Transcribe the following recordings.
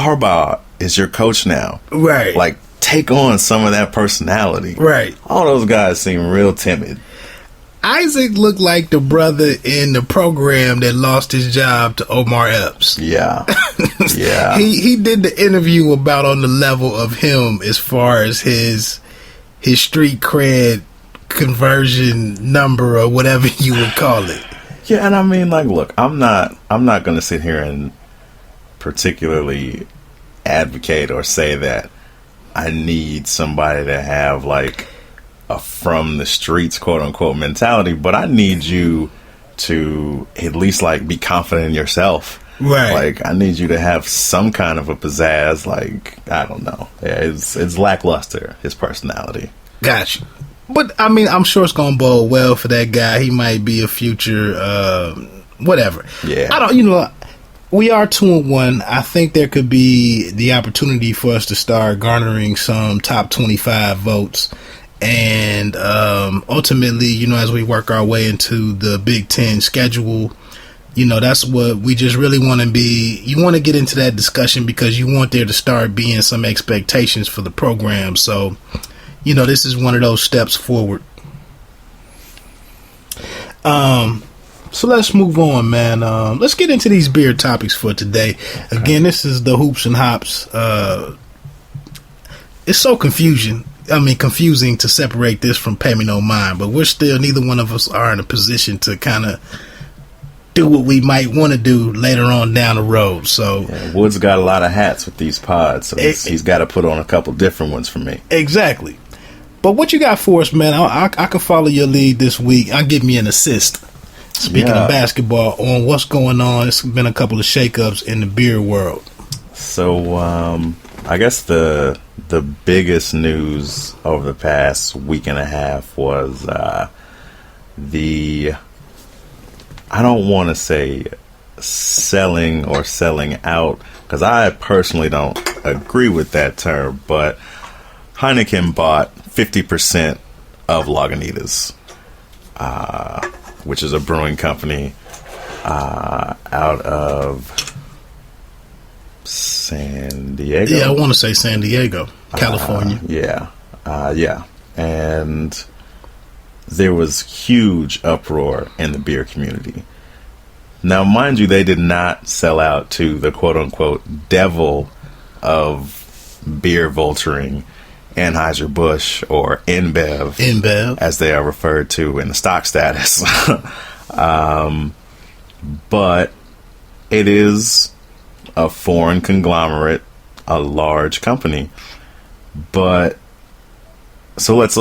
Harbaugh is your coach now. Right. Like, take on some of that personality. Right. All those guys seem real timid. Isaac looked like the brother in the program that lost his job to Omar Epps. Yeah. Yeah. He did the interview about on the level of him as far as his street cred conversion number or whatever you would call it. Yeah, and I mean, like, look, I'm not going to sit here and particularly advocate or say that I need somebody to have like a from the streets quote unquote mentality, but I need you to at least like be confident in yourself. Right. Like, I need you to have some kind of a pizzazz. Like, I don't know. Yeah, it's lackluster, his personality. Gotcha. But I mean, I'm sure it's gonna bode well for that guy. He might be a future whatever. Yeah. I don't, we are 2-1. I think there could be the opportunity for us to start garnering some top 25 votes. And ultimately, as we work our way into the Big Ten schedule, that's what we just really want to be. You want to get into that discussion because you want there to start being some expectations for the program. So, this is one of those steps forward. So let's move on, man. Let's get into these beer topics for today. Again, this is the Hoops and Hops. It's so confusing to separate this from Pay Me No Mind, but neither one of us are in a position to kind of do what we might want to do later on down the road. So yeah, Wood's got a lot of hats with these pods, so he's got to put on a couple different ones for me. Exactly. But what you got for us, man? I can follow your lead this week. I'll give me an assist. Speaking of basketball, on what's going on, it's been a couple of shakeups in the beer world. So, I guess the biggest news over the past week and a half was I don't want to say selling or selling out, because I personally don't agree with that term, but Heineken bought 50% of Lagunitas, which is a brewing company out of San Diego. Yeah, I want to say San Diego, California. Yeah. And there was huge uproar in the beer community. Now, mind you, they did not sell out to the quote-unquote devil of beer vulturing, Anheuser-Busch, or InBev, as they are referred to in the stock status. But it is a foreign conglomerate, a large company. But so let's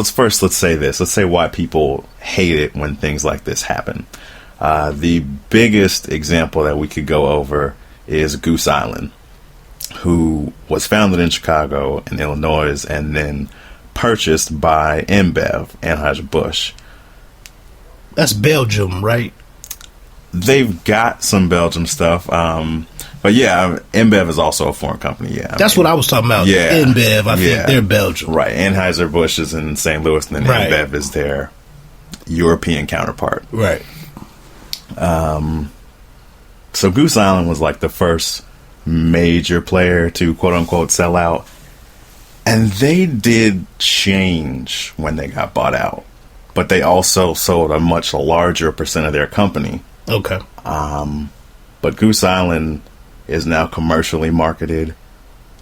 say this. Let's say why people hate it when things like this happen. The biggest example that we could go over is Goose Island, who was founded in Chicago and Illinois and then purchased by InBev, Anheuser-Busch. That's Belgium, right? They've got some Belgium stuff. But yeah, InBev is also a foreign company. Yeah, that's what I was talking about. Yeah, InBev, I think they're Belgium. Right. Anheuser-Busch is in St. Louis, and then InBev is their European counterpart. Right. So Goose Island was like the first major player to quote unquote sell out, and they did change when they got bought out, but they also sold a much larger percent of their company. Okay. But Goose Island is now commercially marketed.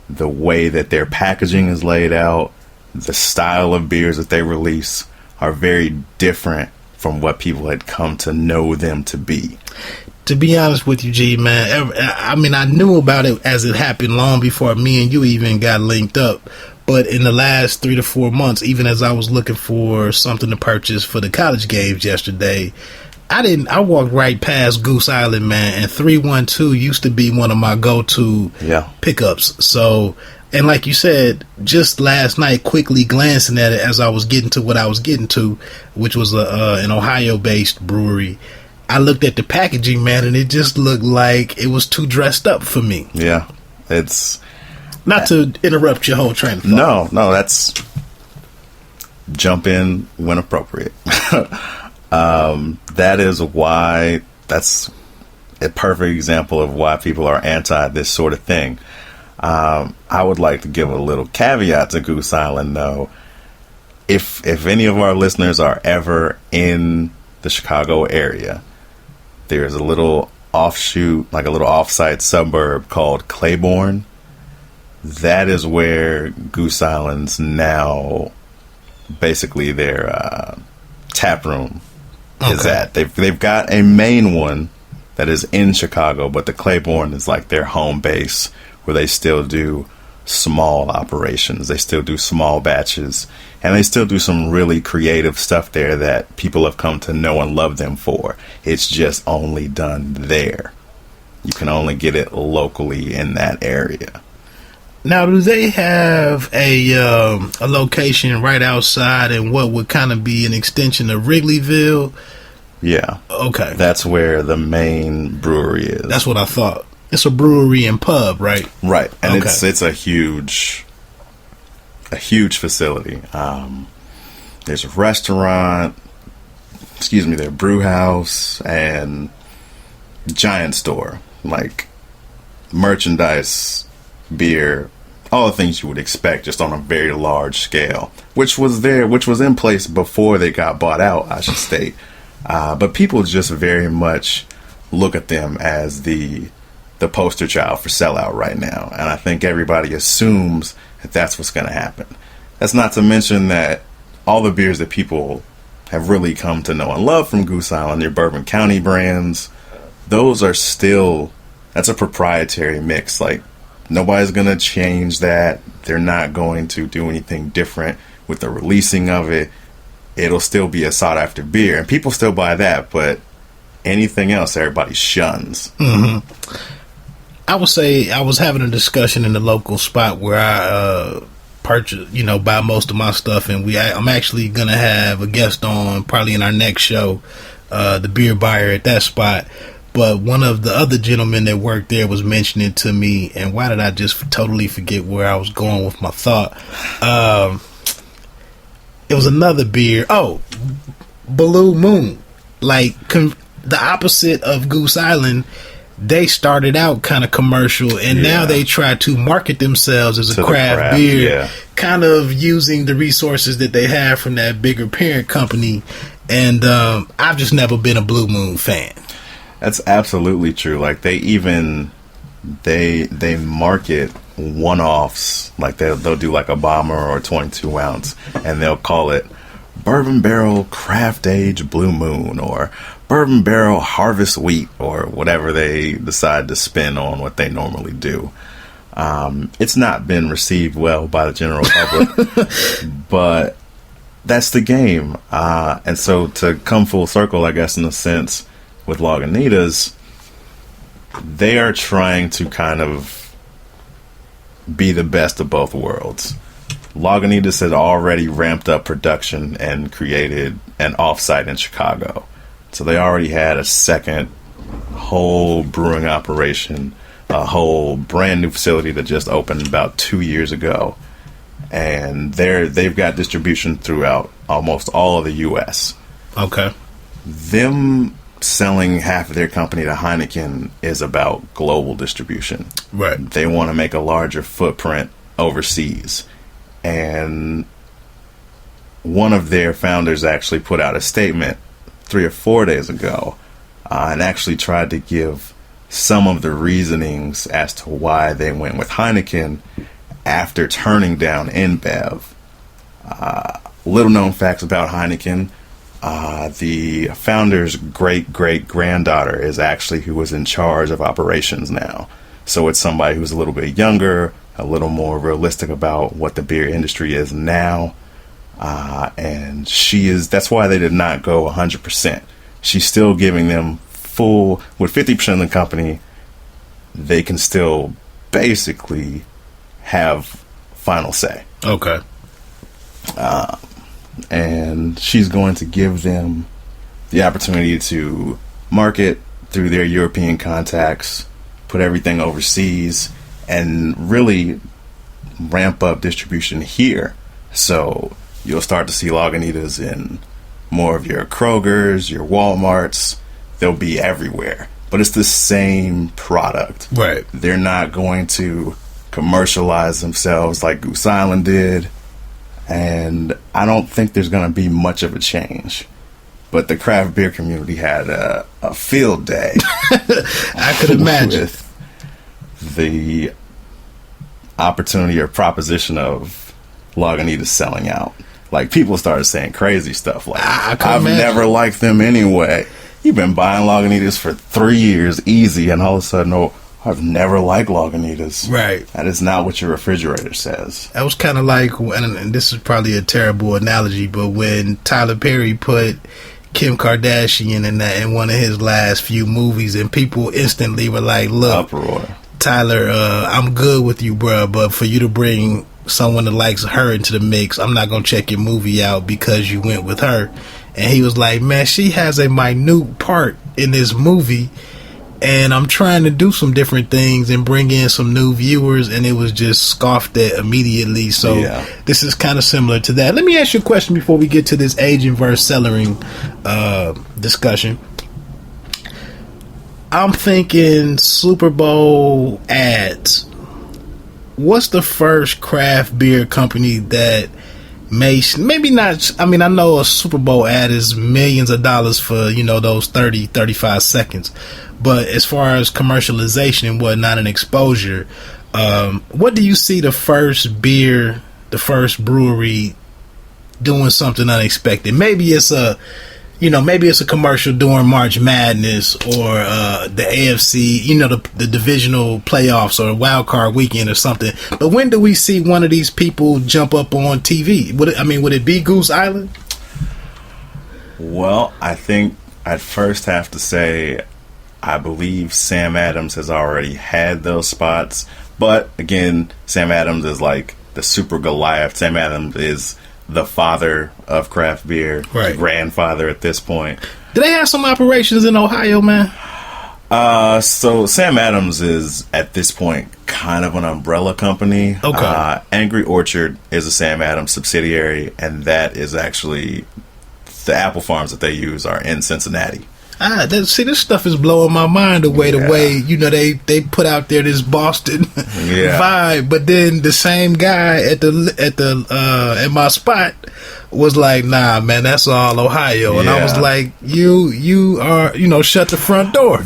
The way that their packaging is laid out, the style of beers that they release are very different from what people had come to know them to be. To be honest with you, G, man, I mean, I knew about it as it happened long before me and you even got linked up. But in the last 3 to 4 months, even as I was looking for something to purchase for the college games yesterday, I walked right past Goose Island, man, and 312 used to be one of my go-to pickups. So, and like you said, just last night, quickly glancing at it as I was getting to what I was getting to, which was an Ohio-based brewery, I looked at the packaging, man, and it just looked like it was too dressed up for me. Yeah, it's... Not to interrupt your whole train of thought. No, that's... Jump in when appropriate. That is why... That's a perfect example of why people are anti this sort of thing. I would like to give a little caveat to Goose Island, though. If any of our listeners are ever in the Chicago area, there's a little offshoot, like a little offsite suburb called Claiborne. That is where Goose Island's now, basically their tap room is at. They've got a main one that is in Chicago, but the Claiborne is like their home base, where they still do small operations. They still do small batches, and they still do some really creative stuff there that people have come to know and love them for. It's just only done there. You can only get it locally in that area. Now, do they have a location right outside in what would kind of be an extension of Wrigleyville? Yeah. Okay. That's where the main brewery is. That's what I thought. It's a brewery and pub, right? Right. And okay. it's a huge facility. There's a restaurant, their brew house, and giant store, like merchandise, beer, all the things you would expect, just on a very large scale, which was in place before they got bought out, I should state. But people just very much look at them as the poster child for sellout right now, and I think everybody assumes that that's what's going to happen. That's not to mention that all the beers that people have really come to know and love from Goose Island, their Bourbon County brands, those are still, that's a proprietary mix. Like, nobody's going to change that. They're not going to do anything different with the releasing of it. It'll still be a sought after beer, and people still buy that, but anything else everybody shuns. Mm-hmm. I would say I was having a discussion in the local spot where I purchase, buy most of my stuff, and I'm actually gonna have a guest on probably in our next show, the beer buyer at that spot. But one of the other gentlemen that worked there was mentioning to me, and why did I just totally forget where I was going with my thought? It was another beer. Oh, Blue Moon. Like, the opposite of Goose Island. They started out kind of commercial, and now they try to market themselves as a craft beer, kind of using the resources that they have from that bigger parent company. And I've just never been a Blue Moon fan. That's absolutely true. Like, they market one-offs. Like, they'll do like a bomber or a 22 ounce, and they'll call it Bourbon Barrel Craft Age Blue Moon, or Bourbon Barrel Harvest Wheat, or whatever they decide to spin on what they normally do. It's not been received well by the general public, but that's the game. And so, to come full circle, I guess, in a sense, with Lagunitas, they are trying to kind of be the best of both worlds. Lagunitas had already ramped up production and created an offsite in Chicago. So they already had a second whole brewing operation, a whole brand new facility that just opened about 2 years ago. And they've got distribution throughout almost all of the U.S. Okay. Them selling half of their company to Heineken is about global distribution. Right. They want to make a larger footprint overseas. And one of their founders actually put out a statement 3 or 4 days ago and actually tried to give some of the reasonings as to why they went with Heineken after turning down InBev. Little known facts about Heineken. The founder's great-great-granddaughter is actually who was in charge of operations now. So it's somebody who's a little bit younger, a little more realistic about what the beer industry is now. And that's why they did not go 100%. She's still giving them full, with 50% of the company, they can still basically have final say. Okay. And she's going to give them the opportunity to market through their European contacts, put everything overseas, and really ramp up distribution here. So you'll start to see Lagunitas in more of your Krogers, your Walmarts. They'll be everywhere. But it's the same product. Right. They're not going to commercialize themselves like Goose Island did, and I don't think there's going to be much of a change. But the craft beer community had a field day. I could imagine. With the opportunity or proposition of Lagunitas selling out. Like, people started saying crazy stuff like, I've never liked them anyway. You've been buying Lagunitas for 3 years, easy, and all of a sudden, oh, I've never liked Lagunitas. Right. That is not what your refrigerator says. That was kind of like, and this is probably a terrible analogy, but when Tyler Perry put Kim Kardashian in one of his last few movies, and people instantly were like, look, uproar. Tyler, I'm good with you, bruh, but for you to bring someone that likes her into the mix, I'm not going to check your movie out because you went with her. And he was like, man, she has a minute part in this movie, and I'm trying to do some different things and bring in some new viewers, and it was just scoffed at immediately. So This is kind of similar to that. Let me ask you a question before we get to this aging versus cellaring discussion. I'm thinking Super Bowl ads. What's the first craft beer company that maybe not, I mean, I know a Super Bowl ad is millions of dollars for, those 30, 35 seconds. But as far as commercialization and whatnot and exposure, what do you see the first brewery doing something unexpected? Maybe it's a commercial during March Madness or the AFC, the divisional playoffs or wild card weekend or something. But when do we see one of these people jump up on TV? Would it be Goose Island? Well, I think I'd first have to say I believe Sam Adams has already had those spots. But again, Sam Adams is like the super Goliath. Sam Adams is the father of craft beer, right? Grandfather at this point. Do they have some operations in Ohio, man? So Sam Adams is at this point kind of an umbrella company. Okay. Angry Orchard is a Sam Adams subsidiary, and that is actually the apple farms that they use are in Cincinnati. This stuff is blowing my mind away. The way they put out there this Boston vibe, but then the same guy at my spot was like, "Nah, man, that's all Ohio," and I was like, "You are shut the front door."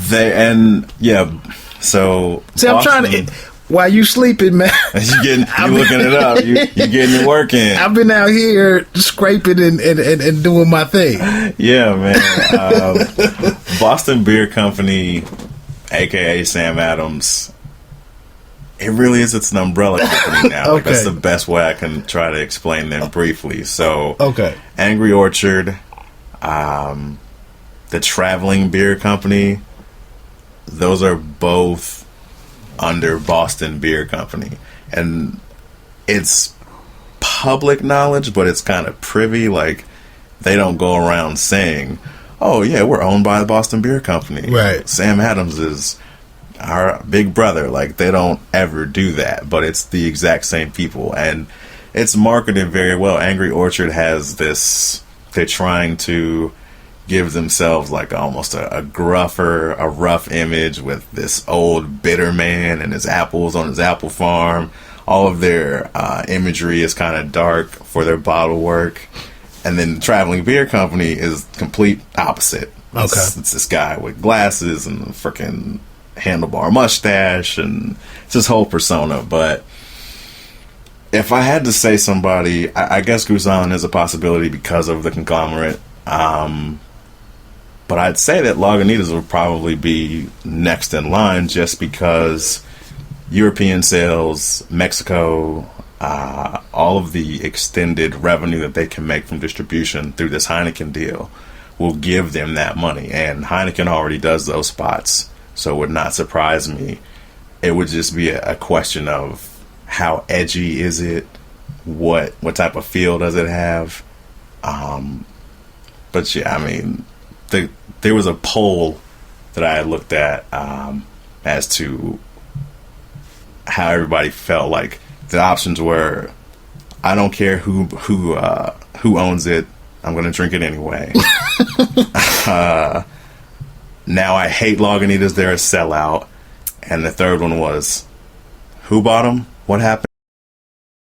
So see, I'm trying to. While you sleeping, man, you looking it up. You getting your work in. I've been out here scraping and doing my thing. Yeah, man. Boston Beer Company, aka Sam Adams, it really is. It's an umbrella company now. Okay. Like, that's the best way I can try to explain them briefly. So, okay, Angry Orchard, the Traveling Beer Company, those are both under Boston Beer Company, and it's public knowledge, but it's kind of privy. Like, they don't go around saying, "Oh yeah, we're owned by the Boston Beer Company." Right. Sam Adams is our big brother. Like, they don't ever do that, but it's the exact same people, and it's marketed very well. Angry Orchard has this. They're trying to give themselves like almost a rough image with this old bitter man and his apples on his apple farm. All of their imagery is kind of dark for their bottle work. And then the Traveling Beer Company is complete opposite. Okay. It's this guy with glasses and a freaking handlebar mustache, and it's his whole persona. But if I had to say somebody, I guess Goose Island is a possibility because of the conglomerate. But I'd say that Lagunitas would probably be next in line, just because European sales, Mexico, all of the extended revenue that they can make from distribution through this Heineken deal will give them that money. And Heineken already does those spots, so it would not surprise me. It would just be a question of how edgy is it? What type of feel does it have? But yeah, I mean, there was a poll that I had looked at as to how everybody felt. Like, the options were, I don't care who owns it, I'm going to drink it anyway. Now I hate Lagunitas, they're a sellout. And the third one was, who bought them? What happened